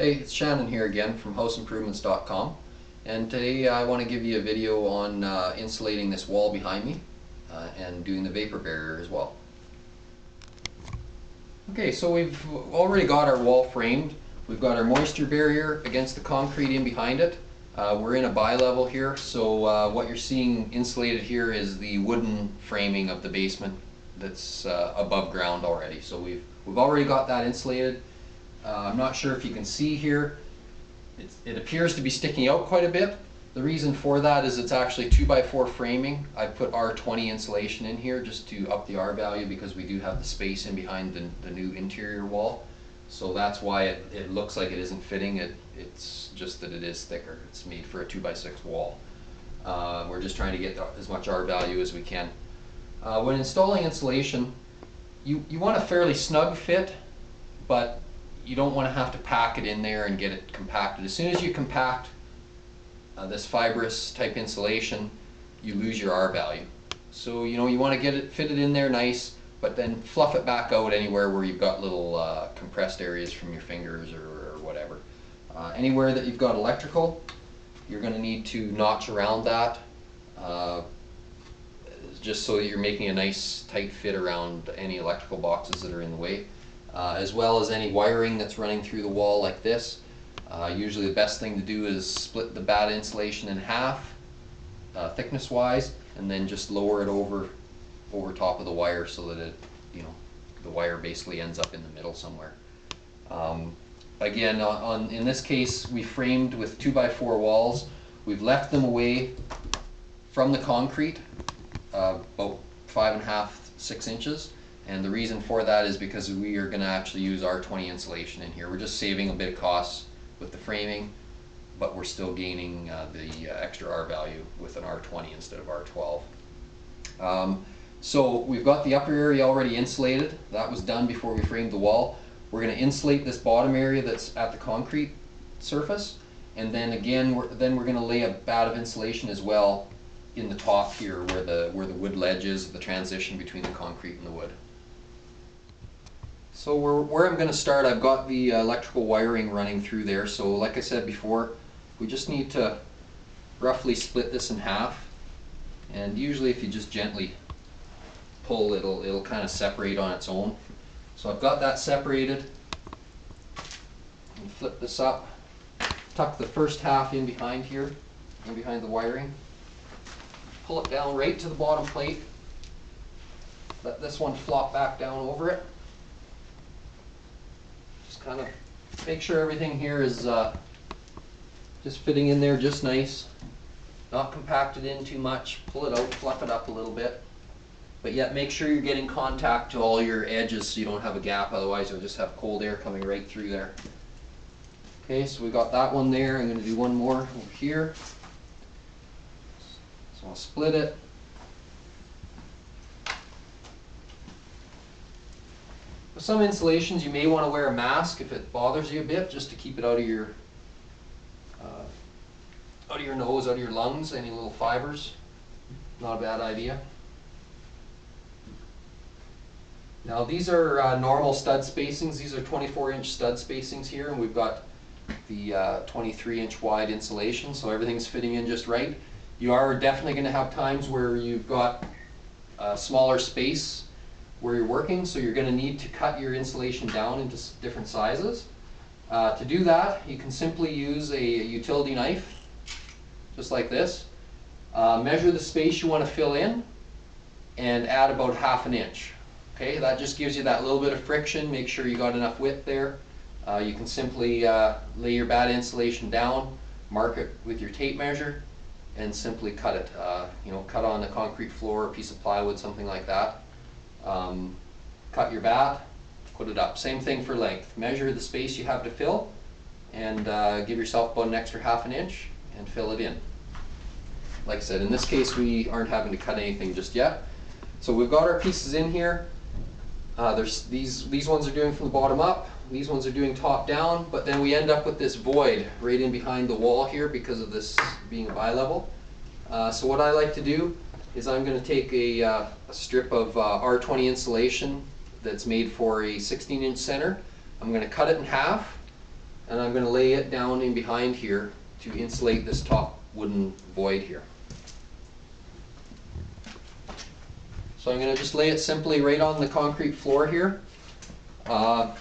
Hey, it's Shannon here again from houseimprovements.com, and today I want to give you a video on insulating this wall behind me and doing the vapor barrier as well. Okay, so we've already got our wall framed. We've got our moisture barrier against the concrete in behind it. We're in a bi-level here, so what you're seeing insulated here is the wooden framing of the basement that's above ground already. So we've already got that insulated. I'm not sure if you can see here, it appears to be sticking out quite a bit. The reason for that is it's actually 2x4 framing. I put R20 insulation in here just to up the R value because we do have the space in behind the new interior wall. So that's why it looks like it isn't fitting. It's just that it is thicker. It's made for a 2x6 wall. We're just trying to get as much R value as we can. When installing insulation, you want a fairly snug fit, but you don't want to have to pack it in there and get it compacted. As soon as you compact this fibrous type insulation, you lose your R value. So you want to get it fitted in there nice, but then fluff it back out anywhere where you've got little compressed areas from your fingers or whatever. Anywhere that you've got electrical, you're going to need to notch around that just so that you're making a nice tight fit around any electrical boxes that are in the way. As well as any wiring that's running through the wall like this. Usually the best thing to do is split the Batt insulation in half, thickness wise, and then just lower it over top of the wire so that it, the wire basically ends up in the middle somewhere. Again, in this case, we framed with 2x4 walls. We've left them away from the concrete, about 5.5 to 6 inches. And the reason for that is because we are going to actually use R20 insulation in here. We're just saving a bit of costs with the framing, but we're still gaining the extra R value with an R20 instead of R12. So we've got the upper area already insulated. That was done before we framed the wall. We're going to insulate this bottom area that's at the concrete surface, and then again we're going to lay a Batt of insulation as well in the top here where the wood ledge is, the transition between the concrete and the wood. So where I'm going to start, I've got the electrical wiring running through there. So like I said before, we just need to roughly split this in half. And usually if you just gently pull, it'll kind of separate on its own. So I've got that separated. And flip this up. Tuck the first half in behind here, in behind the wiring. Pull it down right to the bottom plate. Let this one flop back down over it. Kind of make sure everything here is just fitting in there just nice, not compacted in too much. Pull it out, fluff it up a little bit, but yet make sure you're getting contact to all your edges so you don't have a gap, otherwise you'll just have cold air coming right through there. Okay, so we got that one there. I'm going to do one more over here. So I'll split it. With some insulations, you may want to wear a mask if it bothers you a bit, just to keep it out of your nose, out of your lungs, any little fibers. Not a bad idea. Now these are normal stud spacings. These are 24-inch stud spacings here, and we've got the 23-inch wide insulation, so everything's fitting in just right. You are definitely going to have times where you've got a smaller space where you're working, so you're going to need to cut your insulation down into different sizes. To do that, you can simply use a utility knife, just like this. Measure the space you want to fill in and add about 1/2 inch. Okay, that just gives you that little bit of friction. Make sure you got enough width there. You can simply lay your Batt insulation down, mark it with your tape measure, and simply cut it. Cut on the concrete floor, a piece of plywood, something like that. Cut your Batt, put it up. Same thing for length. Measure the space you have to fill and give yourself about an extra 1/2 inch and fill it in. Like I said, in this case we aren't having to cut anything just yet. So we've got our pieces in here. There's these ones are doing from the bottom up, these ones are doing top down, but then we end up with this void right in behind the wall here because of this being a bi-level. So what I like to do is I'm going to take a strip of R20 insulation that's made for a 16-inch center. I'm going to cut it in half, and I'm going to lay it down in behind here to insulate this top wooden void here. So I'm going to just lay it simply right on the concrete floor here. I'm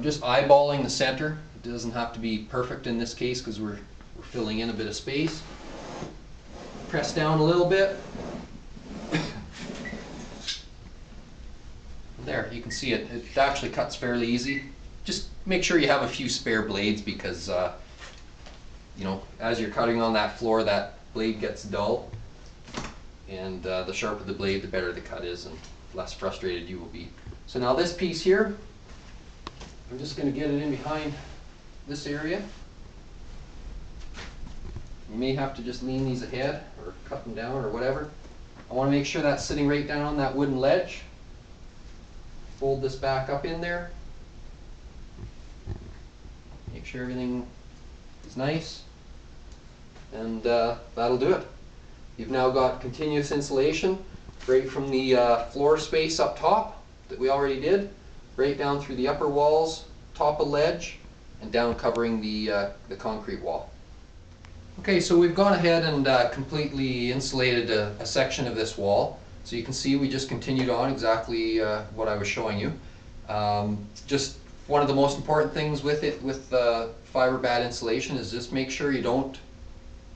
just eyeballing the center. It doesn't have to be perfect in this case because we're filling in a bit of space. Press down a little bit. There, you can see it. It actually cuts fairly easy. Just make sure you have a few spare blades because, you know, as you're cutting on that floor, that blade gets dull. And the sharper the blade, the better the cut is and less frustrated you will be. So now this piece here, I'm just going to get it in behind this area. You may have to just lean these ahead or cut them down or whatever. I want to make sure that's sitting right down on that wooden ledge. Fold this back up in there. Make sure everything is nice. And that'll do it. You've now got continuous insulation right from the floor space up top that we already did, right down through the upper walls, top of ledge, and down covering the concrete wall. Okay, so we've gone ahead and completely insulated a section of this wall. So you can see we just continued on exactly what I was showing you. Just one of the most important things with it, with Fiberglass insulation, is just make sure you don't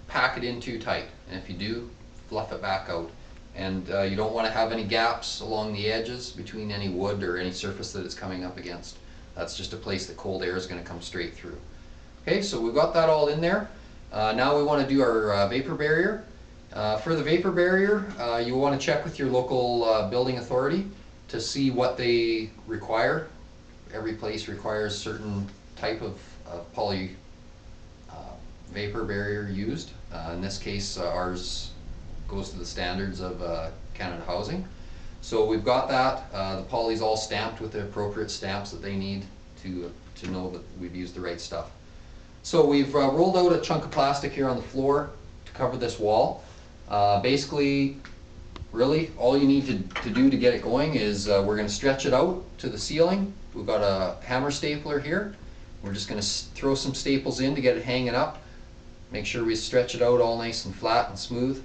pack it in too tight. And if you do, fluff it back out. And you don't want to have any gaps along the edges between any wood or any surface that it's coming up against. That's just a place that cold air is going to come straight through. Okay, so we've got that all in there. Now we want to do our vapor barrier. For the vapor barrier, you want to check with your local building authority to see what they require. Every place requires a certain type of poly vapor barrier used. In this case, ours goes to the standards of Canada Housing. So we've got that. The poly's all stamped with the appropriate stamps that they need to know that we've used the right stuff. So we've rolled out a chunk of plastic here on the floor to cover this wall. Basically, really, all you need to do to get it going is we're going to stretch it out to the ceiling. We've got a hammer stapler here. We're just going to throw some staples in to get it hanging up. Make sure we stretch it out all nice and flat and smooth.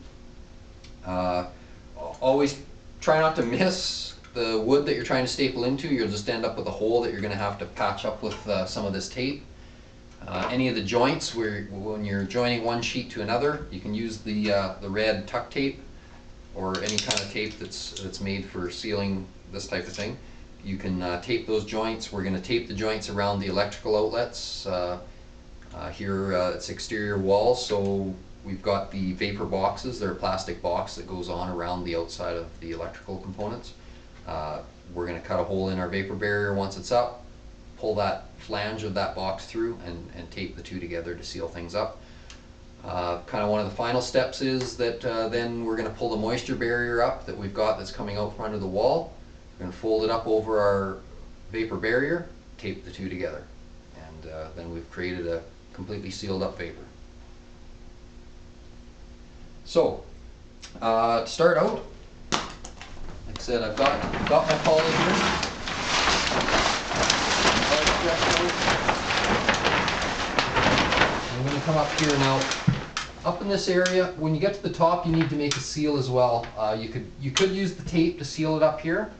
Always try not to miss the wood that you're trying to staple into. You'll just end up with a hole that you're going to have to patch up with some of this tape. Any of the joints, when you're joining one sheet to another, you can use the red tuck tape or any kind of tape that's made for sealing this type of thing. You can tape those joints. We're going to tape the joints around the electrical outlets. Here it's exterior walls, so we've got the vapor boxes. They're a plastic box that goes on around the outside of the electrical components. We're going to cut a hole in our vapor barrier once it's up, pull that flange of that box through, and tape the two together to seal things up. Kind of one of the final steps is that then we're going to pull the moisture barrier up that we've got that's coming out from under the wall. We're going to fold it up over our vapor barrier, tape the two together, and then we've created a completely sealed up vapor. So, to start out, like I said, I've got my poly here. I'm going to come up here now. Up in this area, when you get to the top, you need to make a seal as well. You could use the tape to seal it up here,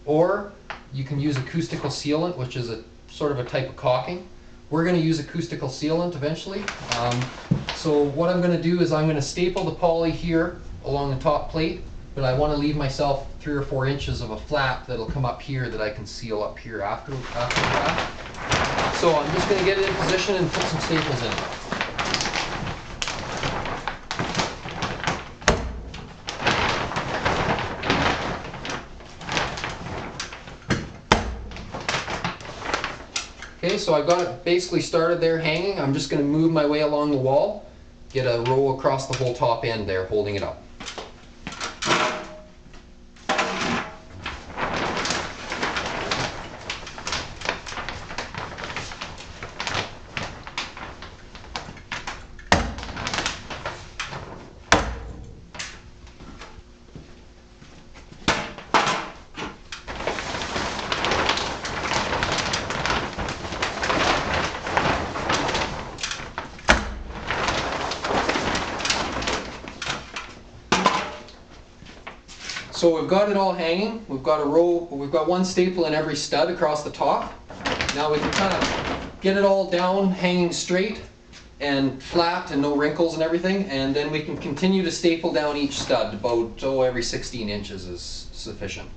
or you can use acoustical sealant, which is a sort of a type of caulking. We're going to use acoustical sealant eventually. So what I'm going to do is I'm going to staple the poly here along the top plate, but I want to leave myself 3 or 4 inches of a flap that'll come up here that I can seal up here after that. So I'm just going to get it in position and put some staples in. Okay, so I've got it basically started there hanging. I'm just going to move my way along the wall, get a row across the whole top end there, holding it up. So we've got it all hanging. We've got a row, we've got one staple in every stud across the top. Now we can kind of get it all down, hanging straight and flat and no wrinkles and everything, and then we can continue to staple down each stud. About every 16 inches is sufficient.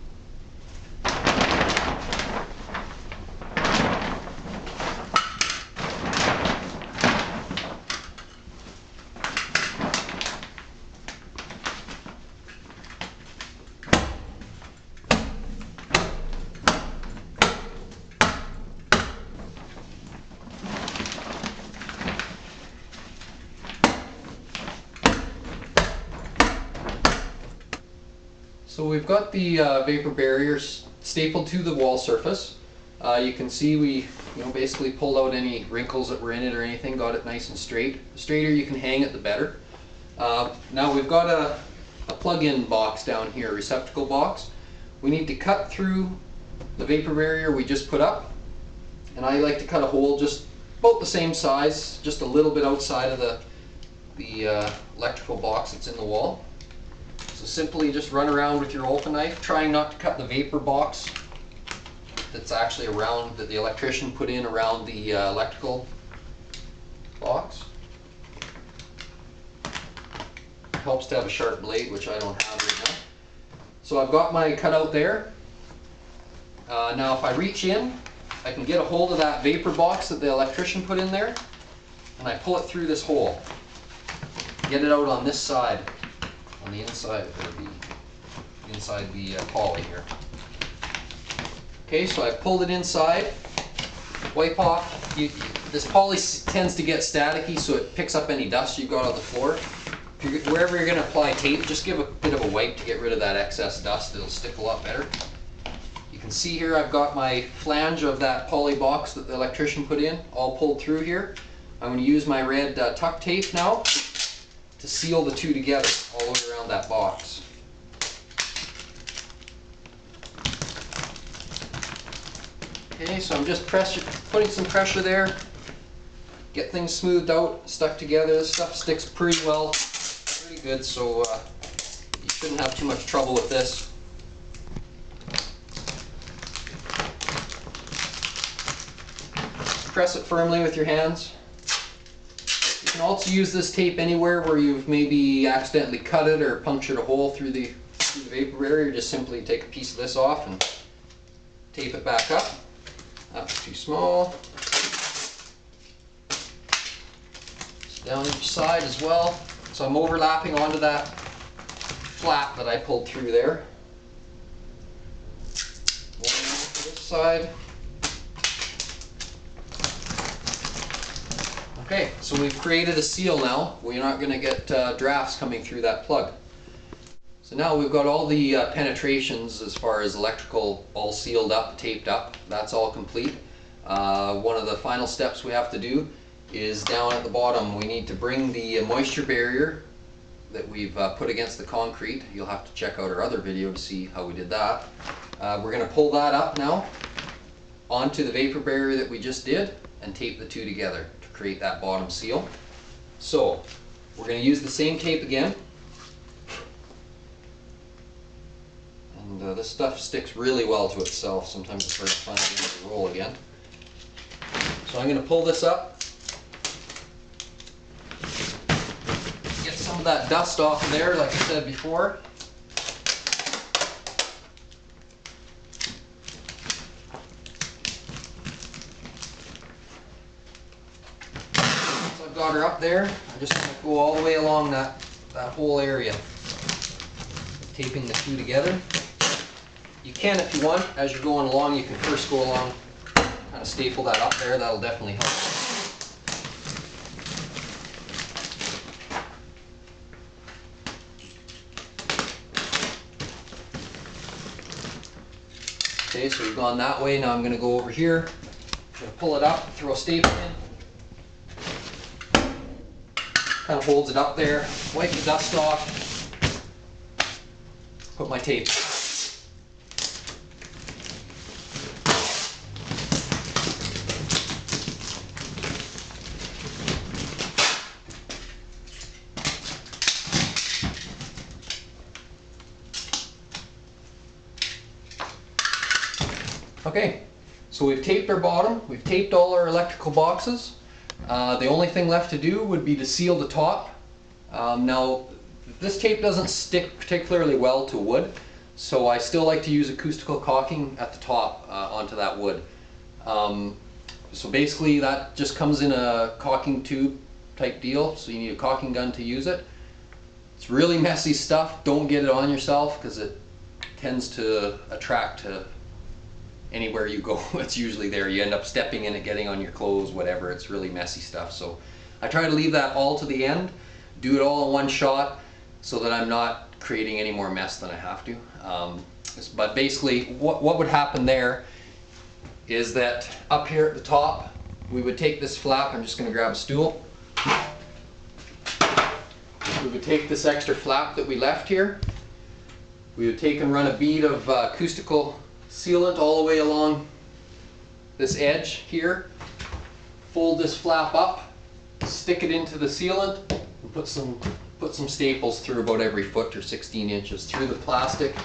So we've got the vapor barriers stapled to the wall surface. You can see we basically pulled out any wrinkles that were in it or anything, got it nice and straight. The straighter you can hang it, the better. Now we've got a plug-in box down here, a receptacle box. We need to cut through the vapor barrier we just put up, and I like to cut a hole just about the same size, just a little bit outside of the electrical box that's in the wall. So simply just run around with your open knife, trying not to cut the vapor box that's actually around, that the electrician put in around the electrical box. It helps to have a sharp blade, which I don't have right now. So I've got my cutout there. Now if I reach in, I can get a hold of that vapor box that the electrician put in there, and I pull it through this hole. Get it out on this side. On the inside, or inside the poly here. Okay, so I pulled it inside. Wipe off. This poly tends to get staticky, so it picks up any dust you've got on the floor. Wherever you're going to apply tape, just give a bit of a wipe to get rid of that excess dust. It'll stick a lot better. You can see here I've got my flange of that poly box that the electrician put in, all pulled through here. I'm going to use my red tuck tape now to seal the two together all the way around that box. Okay, so I'm just putting some pressure there, get things smoothed out, stuck together. This stuff sticks pretty well, pretty good, so you shouldn't have too much trouble with this. Press it firmly with your hands. You can also use this tape anywhere where you've maybe accidentally cut it or punctured a hole through the vapor barrier. Just simply take a piece of this off and tape it back up. That's too small. It's down each side as well. So I'm overlapping onto that flap that I pulled through there. One to this side. Okay, so we've created a seal now. We're not going to get drafts coming through that plug. So now we've got all the penetrations as far as electrical all sealed up, taped up. That's all complete. One of the final steps we have to do is down at the bottom. We need to bring the moisture barrier that we've put against the concrete. You'll have to check out our other video to see how we did that. We're going to pull that up now onto the vapor barrier that we just did and tape the two together to create that bottom seal. So we're going to use the same tape again. And this stuff sticks really well to itself. Sometimes it's hard to find it in the roll again. So I'm going to pull this up. Get some of that dust off of there, like I said before. Once I've got her up there, I'm just going to go all the way along that whole area, taping the two together. You can, if you want, as you're going along, you can first go along, kind of staple that up there. That'll definitely help. Okay, so we've gone that way. Now I'm going to go over here. I'm going to pull it up, throw a staple in. Kind of holds it up there. Wipe the dust off. Put my tape. Okay, so we've taped our bottom, we've taped all our electrical boxes. The only thing left to do would be to seal the top. Now, this tape doesn't stick particularly well to wood, so I still like to use acoustical caulking at the top onto that wood. So basically that just comes in a caulking tube type deal, so you need a caulking gun to use it. It's really messy stuff. Don't get it on yourself because it tends to attract to anywhere you go. It's usually there. You end up stepping in it, getting on your clothes, whatever. It's really messy stuff. So I try to leave that all to the end, do it all in one shot so that I'm not creating any more mess than I have to. But basically what would happen there is that up here at the top we would take this flap. I'm just going to grab a stool. We would take this extra flap that we left here. We would take and run a bead of acoustical sealant all the way along this edge here, fold this flap up, stick it into the sealant, and put some staples through about every foot or 16 inches through the plastic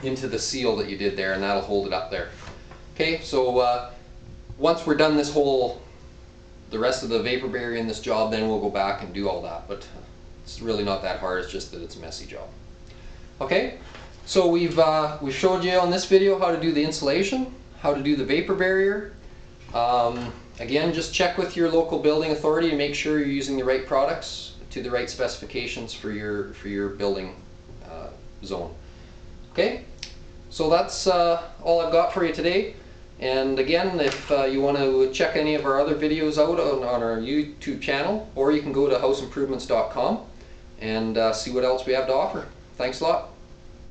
into the seal that you did there, and that'll hold it up there. Okay, so once we're done the rest of the vapor barrier in this job, then we'll go back and do all that, but it's really not that hard, it's just that it's a messy job. Okay. So we've showed you on this video how to do the insulation, how to do the vapor barrier. Again, just check with your local building authority to make sure you're using the right products to the right specifications for your building zone. Okay, so that's all I've got for you today. And again, if you want to check any of our other videos out on our YouTube channel, or you can go to houseimprovements.com and see what else we have to offer. Thanks a lot.